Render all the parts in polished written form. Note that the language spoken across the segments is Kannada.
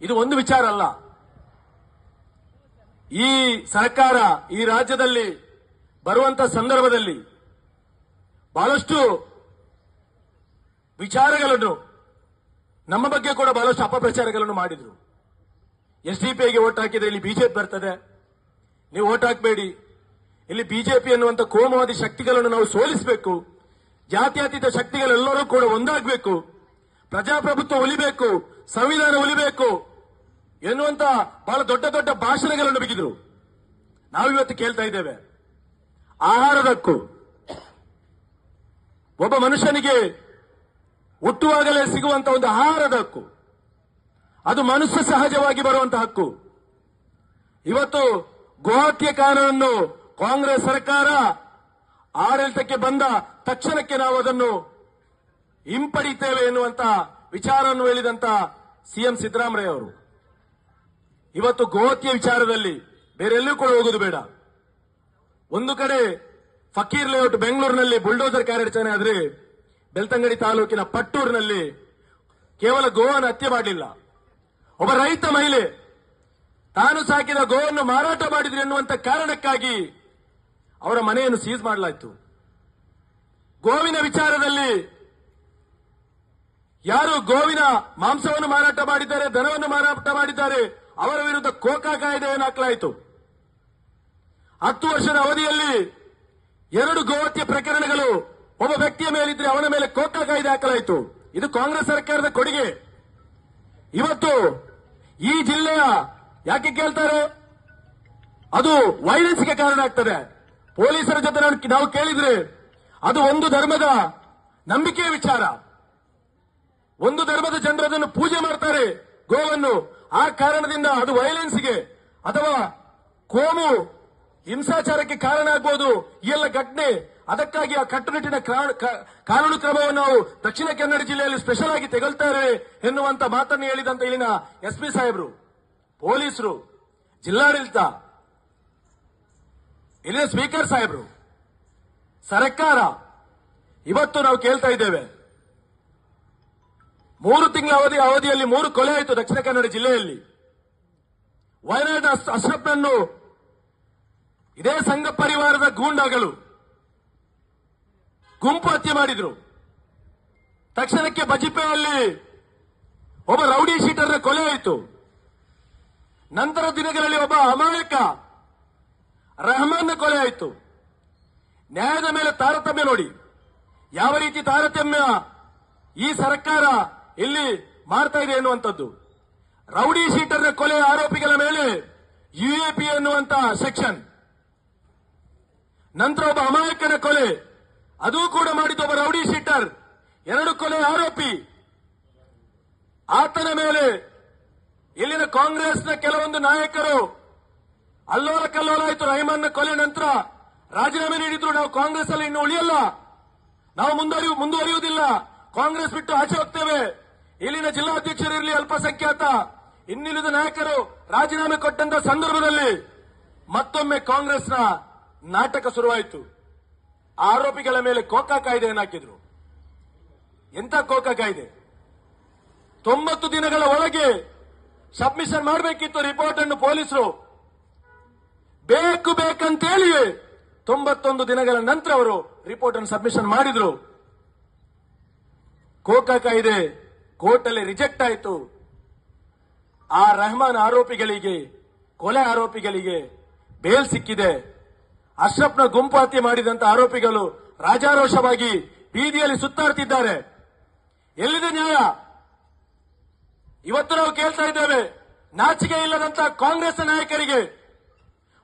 ಇದು ಒಂದು ವಿಚಾರ ಅಲ್ಲ. ಈ ಸರ್ಕಾರ ಈ ರಾಜ್ಯದಲ್ಲಿ ಬರುವಂತ ಸಂದರ್ಭದಲ್ಲಿ ಬಹಳಷ್ಟು ವಿಚಾರಗಳನ್ನು ನಮ್ಮ ಬಗ್ಗೆ ಕೂಡ ಬಹಳಷ್ಟು ಅಪಪ್ರಚಾರಗಳನ್ನು ಮಾಡಿದ್ರು. ಎಸ್ಡಿಪಿಗೆ ವೋಟ್ ಹಾಕಿದ್ರೆ ಇಲ್ಲಿ ಬಿಜೆಪಿ ಬರ್ತದೆ, ನೀವು ವೋಟ್ ಹಾಕಬೇಡಿ, ಇಲ್ಲಿ ಬಿಜೆಪಿ ಎನ್ನುವಂತ ಕೋಮುವಾದಿ ಶಕ್ತಿಗಳನ್ನು ನಾವು ಸೋಲಿಸಬೇಕು, ಜಾತ್ಯತೀತ ಶಕ್ತಿಗಳೆಲ್ಲರೂ ಕೂಡ ಒಂದಾಗಬೇಕು, ಪ್ರಜಾಪ್ರಭುತ್ವ ಉಳಿಬೇಕು, ಸಂವಿಧಾನ ಉಳಿಬೇಕು ಎನ್ನುವಂತ ಬಹಳ ದೊಡ್ಡ ದೊಡ್ಡ ಭಾಷಣಗಳನ್ನು ಬಿಗಿದ್ರು. ನಾವಿವತ್ತು ಕೇಳ್ತಾ ಇದ್ದೇವೆ, ಆಹಾರದ ಹಕ್ಕು ಒಬ್ಬ ಮನುಷ್ಯನಿಗೆ ಹುಟ್ಟುವಾಗಲೇ ಸಿಗುವಂತ ಒಂದು ಆಹಾರದ ಹಕ್ಕು, ಅದು ಮನುಷ್ಯ ಸಹಜವಾಗಿ ಬರುವಂತಹ ಹಕ್ಕು. ಇವತ್ತು ಗೋಹತ್ಯೆ ಕಾನೂನನ್ನು ಕಾಂಗ್ರೆಸ್ ಸರ್ಕಾರ ಆಡಳಿತಕ್ಕೆ ಬಂದ ತಕ್ಷಣಕ್ಕೆ ನಾವು ಅದನ್ನು ಹಿಂಪಡಿತೇವೆ ಎನ್ನುವಂತ ವಿಚಾರವನ್ನು ಹೇಳಿದಂತ ಸಿಎಂ ಸಿದ್ದರಾಮಯ್ಯ ಅವರು ಇವತ್ತು ಗೋಹತ್ಯೆ ವಿಚಾರದಲ್ಲಿ ಬೇರೆಲ್ಲೂ ಕೂಡ ಹೋಗುದು ಬೇಡ. ಒಂದು ಕಡೆ ಫಕೀರ್ ಲೇಔಟ್ ಬೆಂಗಳೂರಿನಲ್ಲಿ ಬುಲ್ಡೋಸರ್ ಕಾರ್ಯಾಚರಣೆ ಆದ್ರೆ, ಬೆಳ್ತಂಗಡಿ ತಾಲೂಕಿನ ಪಟ್ಟೂರಿನಲ್ಲಿ ಕೇವಲ ಗೋವನ್ನು ಹತ್ಯೆ ಮಾಡಲಿಲ್ಲ, ಒಬ್ಬ ರೈತ ಮಹಿಳೆ ತಾನು ಸಾಕಿದ ಗೋವನ್ನು ಮಾರಾಟ ಮಾಡಿದ್ರು ಎನ್ನುವಂತ ಕಾರಣಕ್ಕಾಗಿ ಅವರ ಮನೆಯನ್ನು ಸೀಸ್ ಮಾಡಲಾಯಿತು. ಗೋವಿನ ವಿಚಾರದಲ್ಲಿ ಯಾರು ಗೋವಿನ ಮಾಂಸವನ್ನು ಮಾರಾಟ ಮಾಡಿದ್ದಾರೆ, ದನವನ್ನು ಮಾರಾಟ ಮಾಡಿದ್ದಾರೆ, ಅವರ ವಿರುದ್ಧ ಕೋಕಾ ಕಾಯ್ದೆಯನ್ನು ಹಾಕಲಾಯಿತು. 10 ವರ್ಷದ ಅವಧಿಯಲ್ಲಿ 2 ಗೋಹತ್ಯೆ ಪ್ರಕರಣಗಳು ಒಬ್ಬ ವ್ಯಕ್ತಿಯ ಮೇಲಿದ್ರೆ ಅವನ ಮೇಲೆ ಕೋಕಾ ಕಾಯ್ದೆ ಹಾಕಲಾಯಿತು. ಇದು ಕಾಂಗ್ರೆಸ್ ಸರ್ಕಾರದ ಕೊಡುಗೆ. ಇವತ್ತು ಈ ಜಿಲ್ಲೆಯ ಯಾಕೆ ಕೇಳ್ತಾರೆ, ಅದು ವೈಲೆನ್ಸ್ಗೆ ಕಾರಣ ಆಗ್ತದೆ. ಪೊಲೀಸರ ಜೊತೆ ನಾವು ಕೇಳಿದ್ರೆ ಅದು ಒಂದು ಧರ್ಮದ ನಂಬಿಕೆಯ ವಿಚಾರ, ಒಂದು ಧರ್ಮದ ಜನರು ಅದನ್ನು ಪೂಜೆ ಮಾಡ್ತಾರೆ ಗೋವನ್ನು, ಆ ಕಾರಣದಿಂದ ಅದು ವೈಲೆನ್ಸ್ಗೆ ಅಥವಾ ಕೋಮು ಹಿಂಸಾಚಾರಕ್ಕೆ ಕಾರಣ ಆಗಬಹುದು ಈ ಎಲ್ಲ ಘಟನೆ. ಅದಕ್ಕಾಗಿ ಆ ಕಟ್ಟುನಿಟ್ಟಿನ ಕಾನೂನು ಕ್ರಮವನ್ನು ನಾವು ದಕ್ಷಿಣ ಕನ್ನಡ ಜಿಲ್ಲೆಯಲ್ಲಿ ಸ್ಪೆಷಲ್ ಆಗಿ ತೆಗೊಳ್ತಾರೆ ಎನ್ನುವಂತ ಮಾತನ್ನು ಹೇಳಿದಂತ ಇಲ್ಲಿನ ಎಸ್ಪಿ ಸಾಹೇಬರು, ಪೊಲೀಸರು, ಜಿಲ್ಲಾಡಳಿತ, ಇಲ್ಲಿನ ಸ್ಪೀಕರ್ ಸಾಹೇಬರು, ಸರ್ಕಾರ ಇವತ್ತು ನಾವು ಕೇಳ್ತಾ ಇದ್ದೇವೆ. 3 ತಿಂಗಳ ಅವಧಿಯಲ್ಲಿ 3 ಕೊಲೆ ಆಯಿತು ದಕ್ಷಿಣ ಕನ್ನಡ ಜಿಲ್ಲೆಯಲ್ಲಿ. ವಯನಾಡ್ ಅಶ್ರಫ್ನನ್ನು ಇದೇ ಸಂಘ ಪರಿವಾರದ ಗೂಂಡಾಗಳು ಗುಂಪು ಹತ್ಯೆ ಮಾಡಿದ್ರು. ತಕ್ಷಣಕ್ಕೆ ಬಜಿಪೆಯಲ್ಲಿ ಒಬ್ಬ ರೌಡಿ ಶೀಟರ್ನ ಕೊಲೆ ಆಯಿತು. ನಂತರ ದಿನಗಳಲ್ಲಿ ಒಬ್ಬ ಅಮಾಯಕ ರಹಮಾನ್ನ ಕೊಲೆ ಆಯಿತು. ನ್ಯಾಯದ ಮೇಲೆ ತಾರತಮ್ಯ ನೋಡಿ, ಯಾವ ರೀತಿ ತಾರತಮ್ಯ ಈ ಸರ್ಕಾರ ಇಲ್ಲಿ ಮಾಡ್ತಾ ಇದೆ ಎನ್ನುವಂಥದ್ದು. ರೌಡಿ ಶೀಟರ್ನ ಕೊಲೆ ಆರೋಪಿಗಳ ಮೇಲೆ ಯುಎಪಿ ಎನ್ನುವಂತ ಸೆಕ್ಷನ್, ನಂತರ ಒಬ್ಬ ಅಮಾಯಕನ ಕೊಲೆ, ಅದೂ ಕೂಡ ಮಾಡಿದ್ದು ಒಬ್ಬ ರೌಡಿ ಶೀಟರ್, 2 ಕೊಲೆ ಆರೋಪಿ. ಆತನ ಮೇಲೆ ಇಲ್ಲಿನ ಕಾಂಗ್ರೆಸ್ನ ಕೆಲವೊಂದು ನಾಯಕರು ಅಲ್ಲೋಲ ಕಲ್ಲೋಲ ಆಯಿತು. ರಹಮಾನ್ನ ಕೊಲೆ ನಂತರ ರಾಜೀನಾಮೆ ನೀಡಿದ್ರು. ನಾವು ಕಾಂಗ್ರೆಸ್ ಅಲ್ಲಿ ಇನ್ನು ಉಳಿಯಲ್ಲ, ನಾವು ಮುಂದುವರಿಯುವುದಿಲ್ಲ, ಕಾಂಗ್ರೆಸ್ ಬಿಟ್ಟು ಆಚೆ ಹೋಗ್ತೇವೆ. ಇಲ್ಲಿನ ಜಿಲ್ಲಾಧ್ಯಕ್ಷರಿರಲಿ, ಅಲ್ಪಸಂಖ್ಯಾತ ಇನ್ನಿಲ್ಲದ ನಾಯಕರು ರಾಜೀನಾಮೆ ಕೊಟ್ಟಂತ ಸಂದರ್ಭದಲ್ಲಿ ಮತ್ತೊಮ್ಮೆ ಕಾಂಗ್ರೆಸ್ನ ನಾಟಕ ಶುರುವಾಯಿತು. ಆರೋಪಿಗಳ ಮೇಲೆ ಕೋಕಾ ಕಾಯ್ದೆಯನ್ನು ಹಾಕಿದ್ರು. ಎಂತ ಕೋಕಾ ಕಾಯ್ದೆ? 90 ದಿನಗಳ ಒಳಗೆ ಸಬ್ಮಿಷನ್ ಮಾಡಬೇಕಿತ್ತು ರಿಪೋರ್ಟ್ ಅನ್ನು ಪೊಲೀಸರು. ಬೇಕಂತೇಳಿ 91 ದಿನಗಳ ನಂತರ ಅವರು ರಿಪೋರ್ಟ್ ಅನ್ನು ಸಬ್ಮಿಷನ್ ಮಾಡಿದ್ರು. ಕೋಕಾ ಕಾಯ್ದೆ ಕೋರ್ಟ್ ಅಲ್ಲಿ ರಿಜೆಕ್ಟ್ ಆಯಿತು. ಆ ರೆಹಮಾನ್ ಆರೋಪಿಗಳಿಗೆ, ಕೊಲೆ ಆರೋಪಿಗಳಿಗೆ ಬೇಲ್ ಸಿಕ್ಕಿದೆ. ಅಶ್ರಫ್ನ ಗುಂಪು ಹತ್ಯೆ ಮಾಡಿದಂತ ಆರೋಪಿಗಳು ರಾಜಾರೋಷವಾಗಿ ಬೀದಿಯಲ್ಲಿ ಸುತ್ತಾಡ್ತಿದ್ದಾರೆ. ಎಲ್ಲಿದೆ ನ್ಯಾಯ? ಇವತ್ತು ನಾವು ಕೇಳ್ತಾ ಇದ್ದೇವೆ, ನಾಚಿಕೆ ಇಲ್ಲದಂತ ಕಾಂಗ್ರೆಸ್ ನಾಯಕರಿಗೆ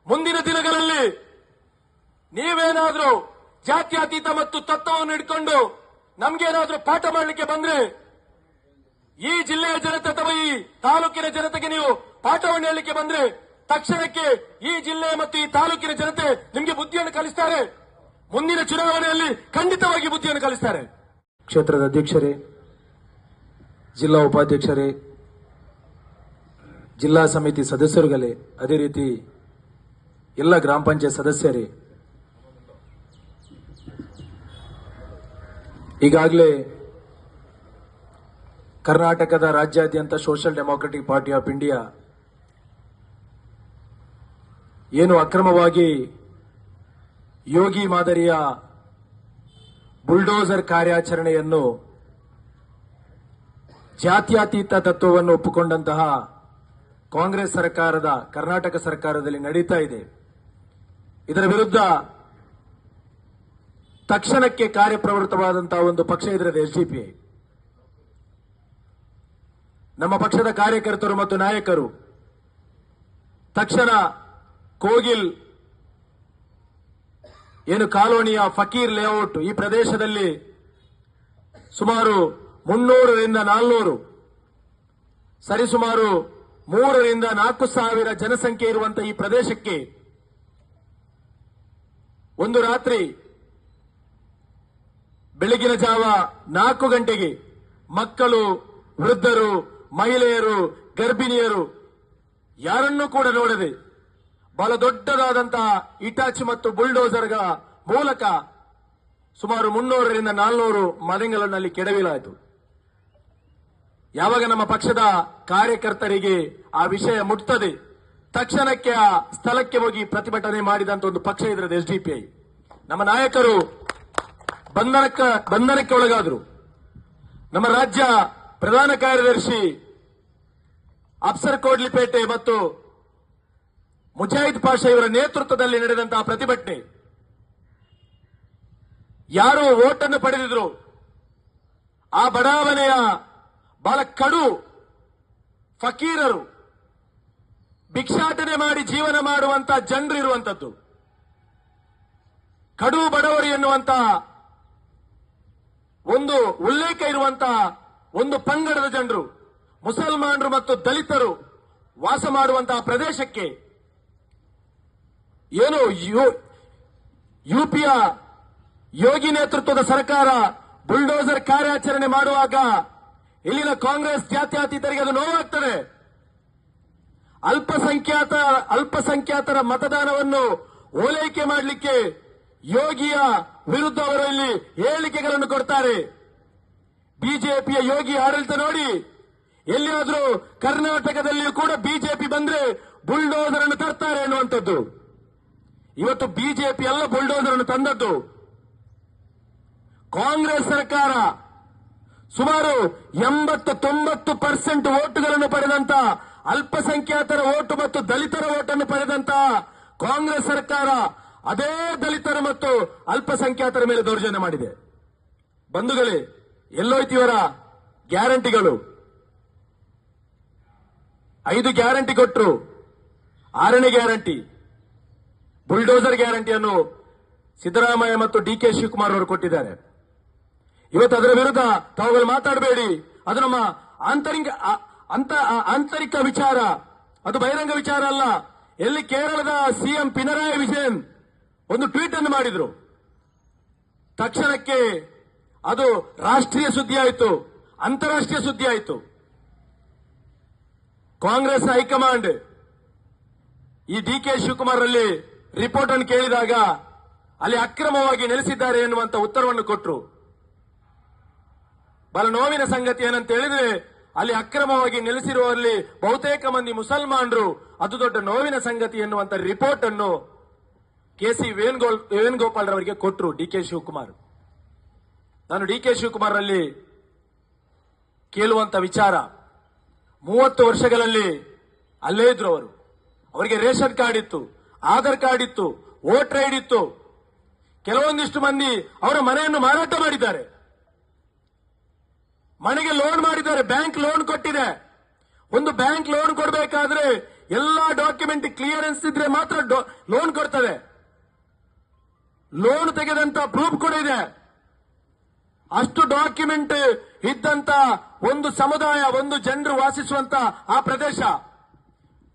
ಮುಂದಿನ ದಿನಗಳಲ್ಲಿ ನೀವೇನಾದ್ರೂ ಜಾತ್ಯತೀತ ಮತ್ತು ತತ್ವವನ್ನು ಇಟ್ಕೊಂಡು ನಮ್ಗೇನಾದ್ರೂ ಪಾಠ ಮಾಡಲಿಕ್ಕೆ ಬಂದ್ರೆ, ಈ ಜಿಲ್ಲೆಯ ಜನತೆ ಅಥವಾ ಈ ತಾಲೂಕಿನ ಜನತೆಗೆ ನೀವು ಪಾಠವನ್ನು ಹೇಳಲಿಕ್ಕೆ ಬಂದ್ರೆ, ತಕ್ಷಣಕ್ಕೆ ಈ ಜಿಲ್ಲೆ ಮತ್ತು ಈ ತಾಲೂಕಿನ ಜನತೆ ನಿಮಗೆ ಬುದ್ಧಿಯನ್ನು ಕಲಿಸ್ತಾರೆ. ಮುಂದಿನ ಚುನಾವಣೆಯಲ್ಲಿ ಖಂಡಿತವಾಗಿ ಬುದ್ಧಿಯನ್ನು ಕಲಿಸ್ತಾರೆ. ಕ್ಷೇತ್ರದ ಅಧ್ಯಕ್ಷರೇ, ಜಿಲ್ಲಾ ಉಪಾಧ್ಯಕ್ಷರೇ, ಜಿಲ್ಲಾ ಸಮಿತಿ ಸದಸ್ಯರುಗಳೇ, ಅದೇ ರೀತಿ ಎಲ್ಲ ಗ್ರಾಮ ಪಂಚಾಯತ್ ಸದಸ್ಯರೇ, ಈಗಾಗಲೇ ಕರ್ನಾಟಕದ ರಾಜ್ಯಾದ್ಯಂತ social democratic party of India ಏನು ಅಕ್ರಮವಾಗಿ ಯೋಗಿ ಮಾದರಿಯ ಬುಲ್ಡೋಸರ್ ಕಾರ್ಯಾಚರಣೆಯನ್ನು ಜಾತ್ಯತೀತ ತತ್ವವನ್ನು ಒಪ್ಪಿಕೊಂಡಂತಹ ಕಾಂಗ್ರೆಸ್ ಸರ್ಕಾರದ ಕರ್ನಾಟಕ ಸರ್ಕಾರದಲ್ಲಿ ನಡೀತಾ ಇದೆ. ಇದರ ವಿರುದ್ಧ ತಕ್ಷಣಕ್ಕೆ ಕಾರ್ಯಪ್ರವೃತ್ತವಾದಂತಹ ಒಂದು ಪಕ್ಷ ಇದರದ್ದು ಎಸ್ಡಿಪಿಐ. ನಮ್ಮ ಪಕ್ಷದ ಕಾರ್ಯಕರ್ತರು ಮತ್ತು ನಾಯಕರು ತಕ್ಷಣ ಕೋಗಿಲ್ ಏನು ಕಾಲೋನಿಯ ಫಕೀರ್ ಲೇಔಟ್ ಈ ಪ್ರದೇಶದಲ್ಲಿ ಸುಮಾರು 300 ರಿಂದ 400 ಸರಿಸುಮಾರು 3 ರಿಂದ 4 ಸಾವಿರ ಜನಸಂಖ್ಯೆ ಇರುವಂತಹ ಈ ಪ್ರದೇಶಕ್ಕೆ ಒಂದು ರಾತ್ರಿ ಬೆಳಗಿನ ಜಾವ 4 ಗಂಟೆಗೆ ಮಕ್ಕಳು, ವೃದ್ಧರು, ಮಹಿಳೆಯರು, ಗರ್ಭಿಣಿಯರು ಯಾರನ್ನೂ ಕೂಡ ನೋಡದೆ ಬಹಳ ದೊಡ್ಡದಾದಂತಹ ಇಟಾಚಿ ಮತ್ತು ಬುಲ್ಡೋಸರ್ಗಳ ಮೂಲಕ ಸುಮಾರು 300 ರಿಂದ 400 ಮನೆಗಳನ್ನು ಅಲ್ಲಿ ಕೆಡವಿಲಾಯಿತು. ಯಾವಾಗ ನಮ್ಮ ಪಕ್ಷದ ಕಾರ್ಯಕರ್ತರಿಗೆ ಆ ವಿಷಯ ಮುಟ್ತದೆ, ತಕ್ಷಣಕ್ಕೆ ಆ ಸ್ಥಳಕ್ಕೆ ಹೋಗಿ ಪ್ರತಿಭಟನೆ ಮಾಡಿದಂತ ಒಂದು ಪಕ್ಷ ಇದರದ್ದು ಎಸ್ಡಿಪಿಐ. ನಮ್ಮ ನಾಯಕರು ಬಂಧನಕ್ಕೆ ಒಳಗಾದರು. ನಮ್ಮ ರಾಜ್ಯ ಪ್ರಧಾನ ಕಾರ್ಯದರ್ಶಿ ಅಫ್ಸರ್ ಕೋಡ್ಲಿಪೇಟೆ ಮತ್ತು ಮುಜಾಹಿದ್ ಪಾಷಾ ಇವರ ನೇತೃತ್ವದಲ್ಲಿ ನಡೆದಂತಹ ಪ್ರತಿಭಟನೆ, ಯಾರು ಓಟನ್ನು ಪಡೆದಿದ್ರು ಆ ಬಡಾವಣೆಯ ಬಹಳ ಕಡು ಫಕೀರರು, ಭಿಕ್ಷಾಟನೆ ಮಾಡಿ ಜೀವನ ಮಾಡುವಂತಹ ಜನರು ಇರುವಂತದ್ದು, ಕಡು ಬಡವರು ಎನ್ನುವಂತಹ ಒಂದು ಉಲ್ಲೇಖ ಇರುವಂತಹ ಒಂದು ಪಂಗಡದ ಜನರು, ಮುಸಲ್ಮಾನರು ಮತ್ತು ದಲಿತರು ವಾಸ ಮಾಡುವಂತಹ ಪ್ರದೇಶಕ್ಕೆ ಏನು ಯುಪಿಯ ಯೋಗಿ ನೇತೃತ್ವದ ಸರ್ಕಾರ ಬುಲ್ಡೋಸರ್ ಕಾರ್ಯಾಚರಣೆ ಮಾಡುವಾಗ ಇಲ್ಲಿನ ಕಾಂಗ್ರೆಸ್ ಜಾತ್ಯತೀತರಿಗೆ ಅದು ನೋವಾಗ್ತದೆ. ಅಲ್ಪಸಂಖ್ಯಾತರ ಮತದಾನವನ್ನು ಓಲೈಕೆ ಮಾಡಲಿಕ್ಕೆ ಯೋಗಿಯ ವಿರುದ್ಧ ಅವರು ಇಲ್ಲಿ ಹೇಳಿಕೆಗಳನ್ನು ಕೊಡ್ತಾರೆ. ಬಿಜೆಪಿಯ ಯೋಗಿ ಆಡಳಿತ ನೋಡಿ, ಎಲ್ಲಿಯಾದರೂ ಕರ್ನಾಟಕದಲ್ಲಿಯೂ ಕೂಡ ಬಿಜೆಪಿ ಬಂದ್ರೆ ಬುಲ್ಡೋಸರ್ ಅನ್ನು ತರ್ತಾರೆ ಎನ್ನುವಂಥದ್ದು. ಇವತ್ತು ಬಿಜೆಪಿ ಎಲ್ಲ ಬುಲ್ಡೋಸರ್ ಅನ್ನು ತಂದದ್ದು. ಕಾಂಗ್ರೆಸ್ ಸರ್ಕಾರ ಸುಮಾರು 80-90% ಓಟುಗಳನ್ನು ಪಡೆದಂತ ಅಲ್ಪಸಂಖ್ಯಾತರ ಓಟು ಮತ್ತು ದಲಿತರ ಓಟನ್ನು ಪಡೆದಂತ ಕಾಂಗ್ರೆಸ್ ಸರ್ಕಾರ ಅದೇ ದಲಿತರು ಮತ್ತು ಅಲ್ಪಸಂಖ್ಯಾತರ ಮೇಲೆ ದೌರ್ಜನ್ಯ ಮಾಡಿದೆ. ಬಂಧುಗಳೇ, ಎಲ್ಲೋಯ್ತು ಇವರ ಗ್ಯಾರಂಟಿಗಳು? 5 ಗ್ಯಾರಂಟಿ ಕೊಟ್ಟರು. 6ನೇ ಗ್ಯಾರಂಟಿ ಬುಲ್ಡೋಸರ್ ಗ್ಯಾರಂಟಿಯನ್ನು ಸಿದ್ದರಾಮಯ್ಯ ಮತ್ತು ಡಿಕೆ ಶಿವಕುಮಾರ್ ಅವರು ಕೊಟ್ಟಿದ್ದಾರೆ. ಇವತ್ತು ಅದರ ವಿರುದ್ಧ ತಾವುಗಳು ಮಾತಾಡಬೇಡಿ, ಅದು ನಮ್ಮ ಆಂತರಿಕ ವಿಚಾರ, ಅದು ಬಹಿರಂಗ ವಿಚಾರ ಅಲ್ಲ. ಎಲ್ಲಿ ಕೇರಳದ ಸಿಎಂ ಪಿನರಾಯಿ ವಿಜಯನ್ ಒಂದು ಟ್ವೀಟ್ ಅನ್ನು ಮಾಡಿದ್ರು, ತಕ್ಷಣಕ್ಕೆ ಅದು ರಾಷ್ಟ್ರೀಯ ಸುದ್ದಿ ಆಯಿತು, ಅಂತಾರಾಷ್ಟ್ರೀಯ ಸುದ್ದಿ ಆಯಿತು. ಕಾಂಗ್ರೆಸ್ ಹೈಕಮಾಂಡ್ ಈ ಡಿಕೆ ಶಿವಕುಮಾರ್ ಅಲ್ಲಿ ರಿಪೋರ್ಟ್ ಅನ್ನು ಕೇಳಿದಾಗ ಅಲ್ಲಿ ಅಕ್ರಮವಾಗಿ ನೆಲೆಸಿದ್ದಾರೆ ಎನ್ನುವಂತ ಉತ್ತರವನ್ನು ಕೊಟ್ಟರು. ಬಹಳ ನೋವಿನ ಸಂಗತಿ ಏನಂತ ಹೇಳಿದ್ರೆ, ಅಲ್ಲಿ ಅಕ್ರಮವಾಗಿ ನೆಲೆಸಿರುವಲ್ಲಿ ಬಹುತೇಕ ಮಂದಿ ಮುಸಲ್ಮಾನರು, ಅದು ದೊಡ್ಡ ನೋವಿನ ಸಂಗತಿ ಎನ್ನುವಂತ ರಿಪೋರ್ಟ್ ಅನ್ನು ಕೆಸಿ ವೇಣುಗೋಪಾಲ್ ಅವರಿಗೆ ಕೊಟ್ಟರು ಡಿಕೆ ಶಿವಕುಮಾರ್. ನಾನು ಡಿಕೆ ಶಿವಕುಮಾರ್ ಅಲ್ಲಿ ಕೇಳುವಂತ ವಿಚಾರ, 30 ವರ್ಷಗಳಲ್ಲಿ ಅಲ್ಲೇ ಇದ್ರು ಅವರು. ಅವರಿಗೆ ರೇಷನ್ ಕಾರ್ಡ್ ಇತ್ತು, ಆಧಾರ್ ಕಾರ್ಡ್ ಇತ್ತು, ವೋಟರ್ ಐಡಿ ಇತ್ತು. ಕೆಲವೊಂದಿಷ್ಟು ಮಂದಿ ಅವರ ಮನೆಯನ್ನು ಮಾರಾಟ ಮಾಡಿದ್ದಾರೆ, ಮನೆಗೆ ಲೋನ್ ಮಾಡಿದ್ದಾರೆ, ಬ್ಯಾಂಕ್ ಲೋನ್ ಕೊಟ್ಟಿದೆ. ಒಂದು ಬ್ಯಾಂಕ್ ಲೋನ್ ಕೊಡಬೇಕಾದ್ರೆ ಎಲ್ಲಾ ಡಾಕ್ಯುಮೆಂಟ್ ಕ್ಲಿಯರೆನ್ಸ್ ಇದ್ರೆ ಮಾತ್ರ ಲೋನ್ ಕೊಡ್ತದೆ. ಲೋನ್ ತೆಗೆದಂತ ಪ್ರೂಫ್ ಕೂಡ ಇದೆ. ಅಷ್ಟು ಡಾಕ್ಯುಮೆಂಟ್ ಇದ್ದಂತ ಒಂದು ಸಮುದಾಯ, ಒಂದು ಜನರು ವಾಸಿಸುವಂತ ಆ ಪ್ರದೇಶ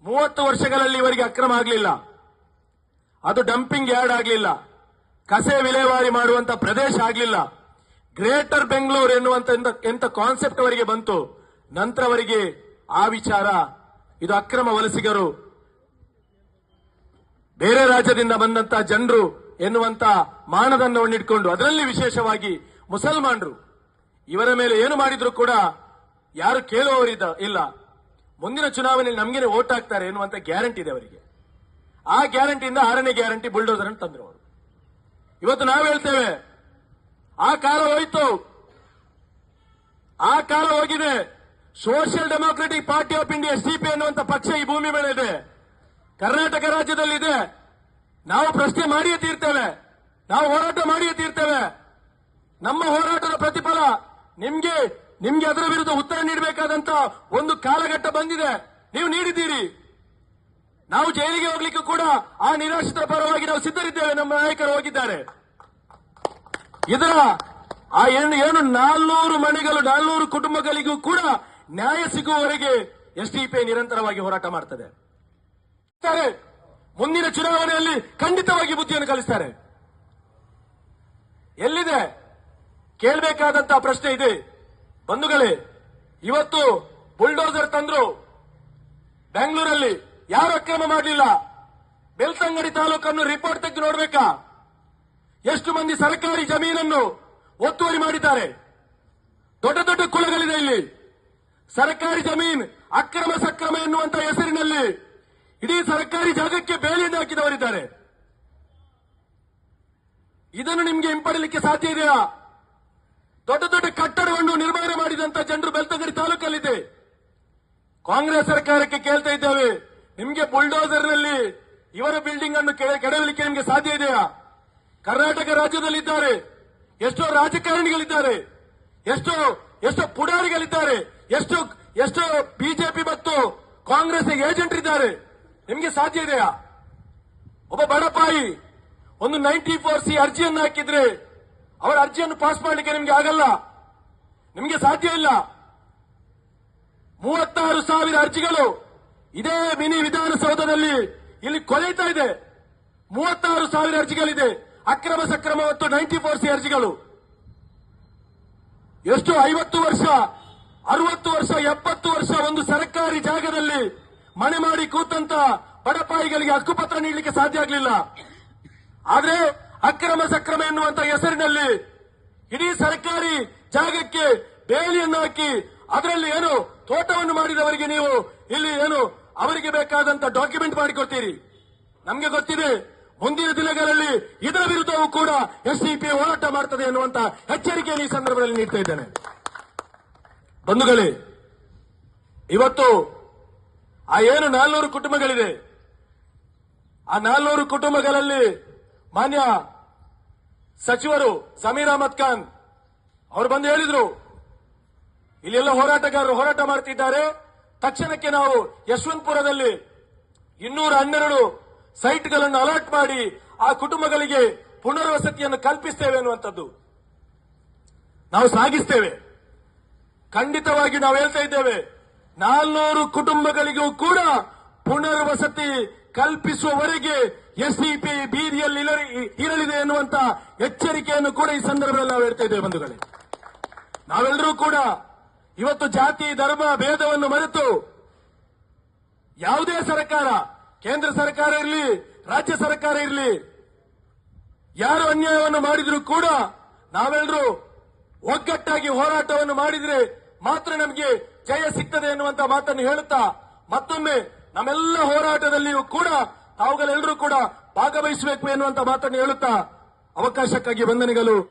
30 ವರ್ಷಗಳಲ್ಲಿ ಇವರಿಗೆ ಅಕ್ರಮ ಆಗಲಿಲ್ಲ. ಅದು ಡಂಪಿಂಗ್ ಯಾರ್ಡ್ ಆಗಲಿಲ್ಲ, ಕಸೆ ವಿಲೇವಾರಿ ಮಾಡುವಂತ ಪ್ರದೇಶ ಆಗಲಿಲ್ಲ. ಗ್ರೇಟರ್ ಬೆಂಗಳೂರು ಎನ್ನುವಂತ ಎಂತ ಕಾನ್ಸೆಪ್ಟ್ ಅವರಿಗೆ ಬಂತು. ನಂತರ ಅವರಿಗೆ ಆ ವಿಚಾರ, ಇದು ಅಕ್ರಮ ವಲಸಿಗರು, ಬೇರೆ ರಾಜ್ಯದಿಂದ ಬಂದಂತ ಜನರು ಎನ್ನುವಂತ ಮಾನದಂಡವನ್ನು ಇಟ್ಕೊಂಡು, ಅದರಲ್ಲಿ ವಿಶೇಷವಾಗಿ ಮುಸಲ್ಮಾನರು ಇವರ ಮೇಲೆ ಏನು ಮಾಡಿದ್ರು ಕೂಡ ಯಾರು ಇಲ್ಲ. ಮುಂದಿನ ಚುನಾವಣೆಯಲ್ಲಿ ನಮ್ಗೆ ವೋಟ್ ಹಾಕ್ತಾರೆ ಎನ್ನುವಂತ ಗ್ಯಾರಂಟಿ ಇದೆ ಅವರಿಗೆ. ಆ ಗ್ಯಾರಂಟಿಯಿಂದ 6ನೇ ಗ್ಯಾರಂಟಿ ಬುಲ್ಡೋಸರ್ ಅನ್ನು ತಂದ್ರು ಅವರು. ಇವತ್ತು ನಾವು ಹೇಳ್ತೇವೆ, ಆ ಕಾಲ ಹೋಯ್ತು, ಆ ಕಾಲ ಹೋಗಿದೆ. Social democratic party of India SDP ಅನ್ನುವಂತ ಪಕ್ಷ ಈ ಭೂಮಿ ಮೇಲೆ ಇದೆ, ಕರ್ನಾಟಕ ರಾಜ್ಯದಲ್ಲಿದೆ. ನಾವು ಪ್ರಶ್ನೆ ಮಾಡಿಯೇ ತೀರ್ತೇವೆ, ನಾವು ಹೋರಾಟ ಮಾಡಿಯೇ ತೀರ್ತೇವೆ. ನಮ್ಮ ಹೋರಾಟದ ಪ್ರತಿಫಲ ನಿಮ್ಗೆ ಅದರ ವಿರುದ್ಧ ಉತ್ತರ ನೀಡಬೇಕಾದಂತ ಒಂದು ಕಾಲಘಟ್ಟ ಬಂದಿದೆ, ನೀವು ನೀಡಿದ್ದೀರಿ. ನಾವು ಜೈಲಿಗೆ ಹೋಗ್ಲಿಕ್ಕೂ ಕೂಡ ಆ ನಿರಾಶ್ರಿತರ ಪರವಾಗಿ ನಾವು ಸಿದ್ಧರಿದ್ದೇವೆ, ನಮ್ಮ ನಾಯಕರು ಹೋಗಿದ್ದಾರೆ. ಇದರ ಆ ಏನು 400 ಮನೆಗಳು 400 ಕುಟುಂಬಗಳಿಗೂ ಕೂಡ ನ್ಯಾಯ ಸಿಗುವವರೆಗೆ ಎಸ್ಡಿಪಿಐ ನಿರಂತರವಾಗಿ ಹೋರಾಟ ಮಾಡ್ತದೆ. ಮುಂದಿನ ಚುನಾವಣೆಯಲ್ಲಿ ಖಂಡಿತವಾಗಿ ಬುದ್ಧಿಯನ್ನು ಕಲಿಸ್ತಾರೆ. ಎಲ್ಲಿದೆ ಕೇಳಬೇಕಾದಂತಹ ಪ್ರಶ್ನೆ ಇದೆ ಬಂಧುಗಳೇ. ಇವತ್ತು ಬುಲ್ಡೋಸರ್ ತಂದ್ರು ಬೆಂಗಳೂರಲ್ಲಿ, ಯಾರು ಅಕ್ರಮ ಮಾಡಲಿಲ್ಲ. ಬೆಳ್ತಂಗಡಿ ತಾಲೂಕನ್ನು ರಿಪೋರ್ಟ್ ತೆಗೆದು ನೋಡ್ಬೇಕಾ? ಎಷ್ಟು ಮಂದಿ ಸರ್ಕಾರಿ ಜಮೀನನ್ನು ಒತ್ತುವರಿ ಮಾಡಿದ್ದಾರೆ. ದೊಡ್ಡ ದೊಡ್ಡ ಕುಳಗಳಿದೆ ಇಲ್ಲಿ. ಸರ್ಕಾರಿ ಜಮೀನ್ ಅಕ್ರಮ ಸಕ್ರಮ ಎನ್ನುವಂತ ಹೆಸರಿನಲ್ಲಿ ಇಡೀ ಸರ್ಕಾರಿ ಜಾಗಕ್ಕೆ ಬೇಲಿಯನ್ನು ಹಾಕಿದವರಿದ್ದಾರೆ. ಇದನ್ನು ನಿಮಗೆ ಹಿಂಪಡಲಿಕ್ಕೆ ಸಾಧ್ಯ ಇದೆಯಾ? ದೊಡ್ಡ ದೊಡ್ಡ ಕಟ್ಟಡವನ್ನು ನಿರ್ಮಾಣ ಮಾಡಿದಂತ ಜನರು ಬೆಳ್ತಂಗಡಿ ತಾಲೂಕಲ್ಲಿದೆ. ಕಾಂಗ್ರೆಸ್ ಸರ್ಕಾರಕ್ಕೆ ಕೇಳ್ತಾ ಇದ್ದೇವೆ, ನಿಮಗೆ ಬುಲ್ಡೋಸರ್ನಲ್ಲಿ ಇವರ ಬಿಲ್ಡಿಂಗ್ ಅನ್ನು ಕೆಡವಲಿಕ್ಕೆ ನಿಮಗೆ ಸಾಧ್ಯ ಇದೆಯಾ? ಕರ್ನಾಟಕ ರಾಜ್ಯದಲ್ಲಿದ್ದಾರೆ, ಎಷ್ಟೋ ರಾಜಕಾರಣಿಗಳಿದ್ದಾರೆ, ಎಷ್ಟೋ ಪುಡಾರಿಗಳಿದ್ದಾರೆ, ಎಷ್ಟೋ ಬಿಜೆಪಿ ಮತ್ತು ಕಾಂಗ್ರೆಸ್ ಏಜೆಂಟ್ ಇದ್ದಾರೆ. ನಿಮಗೆ ಸಾಧ್ಯ ಇದೆಯಾ? ಒಬ್ಬ ಬಡಪಾಯಿ ಒಂದು 94C ಅರ್ಜಿಯನ್ನು ಹಾಕಿದ್ರೆ ಅವರ ಅರ್ಜಿಯನ್ನು ಪಾಸ್ ಮಾಡಲಿಕ್ಕೆ ನಿಮಗೆ ಆಗಲ್ಲ, ನಿಮಗೆ ಸಾಧ್ಯ ಇಲ್ಲ. 36,000 ಅರ್ಜಿಗಳು ಇದೇ ಮಿನಿ ವಿಧಾನಸೌಧದಲ್ಲಿ ಇಲ್ಲಿ ಕೊಳೆಯುತ್ತಾ ಇದೆ. 36,000 ಅರ್ಜಿಗಳಿದೆ, ಅಕ್ರಮ ಸಕ್ರಮ ಮತ್ತು 94C ಅರ್ಜಿಗಳು. ಎಷ್ಟು 50 ವರ್ಷ 60 ವರ್ಷ 70 ವರ್ಷ ಒಂದು ಸರ್ಕಾರಿ ಜಾಗದಲ್ಲಿ ಮನೆ ಮಾಡಿ ಕೂತಂತ ಬಡಪಾಯಿಗಳಿಗೆ ಹಕ್ಕುಪತ್ರ ನೀಡಲಿಕ್ಕೆ ಸಾಧ್ಯ ಆಗಲಿಲ್ಲ. ಆದ್ರೆ ಅಕ್ರಮ ಸಕ್ರಮ ಎನ್ನುವಂತ ಹೆಸರಿನಲ್ಲಿ ಇಡೀ ಸರ್ಕಾರಿ ಜಾಗಕ್ಕೆ ಬೇಲಿಯನ್ನು ಹಾಕಿ ಅದರಲ್ಲಿ ತೋಟವನ್ನು ಮಾಡಿದವರಿಗೆ ನೀವು ಇಲ್ಲಿ ಅವರಿಗೆ ಬೇಕಾದಂತ ಡಾಕ್ಯುಮೆಂಟ್ ಮಾಡಿಕೊಡ್ತೀರಿ. ನಮಗೆ ಗೊತ್ತಿದೆ, ಮುಂದಿನ ದಿನಗಳಲ್ಲಿ ಇದರ ವಿರುದ್ಧವೂ ಕೂಡ ಎಸ್ಡಿಪಿಐ ಹೋರಾಟ ಮಾಡ್ತದೆ ಎನ್ನುವಂತ ಎಚ್ಚರಿಕೆಯನ್ನು ಈ ಸಂದರ್ಭದಲ್ಲಿ ನೀಡ್ತಾ ಇದ್ದೇನೆ. ಬಂಧುಗಳೇ, ಇವತ್ತು ಆ 400 ಕುಟುಂಬಗಳಿದೆ, ಆ 400 ಕುಟುಂಬಗಳಲ್ಲಿ ಮಾನ್ಯ ಸಚಿವರು ಸಮೀರ್ ಅಹಮದ್ ಖಾನ್ ಅವರು ಬಂದು ಹೇಳಿದ್ರು, ಇಲ್ಲೆಲ್ಲ ಹೋರಾಟಗಾರರು ಹೋರಾಟ ಮಾಡ್ತಿದ್ದಾರೆ, ತಕ್ಷಣಕ್ಕೆ ನಾವು ಯಶವಂತಪುರದಲ್ಲಿ 212 ಸೈಟ್ಗಳನ್ನು ಅಲಾಟ್ ಮಾಡಿ ಆ ಕುಟುಂಬಗಳಿಗೆ ಪುನರ್ವಸತಿಯನ್ನು ಕಲ್ಪಿಸ್ತೇವೆ ಅನ್ನುವಂಥದ್ದು ನಾವು ಸಾಗಿಸ್ತೇವೆ. ಖಂಡಿತವಾಗಿ ನಾವು ಹೇಳ್ತಾ ಇದ್ದೇವೆ, 400 ಕುಟುಂಬಗಳಿಗೂ ಕೂಡ ಪುನರ್ವಸತಿ ಕಲ್ಪಿಸುವವರೆಗೆ ಎಸ್ಡಿಪಿಐ ಬೀದಿಯಲ್ಲಿ ಇರಲಿದೆ ಎನ್ನುವಂತ ಎಚ್ಚರಿಕೆಯನ್ನು ಕೂಡ ಈ ಸಂದರ್ಭದಲ್ಲಿ ನಾವು ಹೇಳ್ತಾ ಇದ್ದೇವೆ. ಬಂಧುಗಳೇ, ನಾವೆಲ್ಲರೂ ಕೂಡ ಇವತ್ತು ಜಾತಿ ಧರ್ಮ ಭೇದವನ್ನು ಮರೆತು ಯಾವುದೇ ಸರ್ಕಾರ, ಕೇಂದ್ರ ಸರ್ಕಾರ ಇರಲಿ ರಾಜ್ಯ ಸರ್ಕಾರ ಇರಲಿ, ಯಾರು ಅನ್ಯಾಯವನ್ನು ಮಾಡಿದ್ರು ಕೂಡ ನಾವೆಲ್ಲರೂ ಒಗ್ಗಟ್ಟಾಗಿ ಹೋರಾಟವನ್ನು ಮಾಡಿದ್ರೆ ಮಾತ್ರ ನಮಗೆ ಜಯ ಸಿಗ್ತದೆ ಎನ್ನುವಂತ ಮಾತನ್ನು ಹೇಳುತ್ತಾ, ಮತ್ತೊಮ್ಮೆ ನಮ್ಮೆಲ್ಲ ಹೋರಾಟದಲ್ಲಿಯೂ ಕೂಡ ತಾವುಗಳೆಲ್ಲರೂ ಕೂಡ ಭಾಗವಹಿಸಬೇಕು ಎನ್ನುವಂತ ಮಾತನ್ನು ಹೇಳುತ್ತಾ ಅವಕಾಶಕ್ಕಾಗಿ ವಂದನೆಗಳು.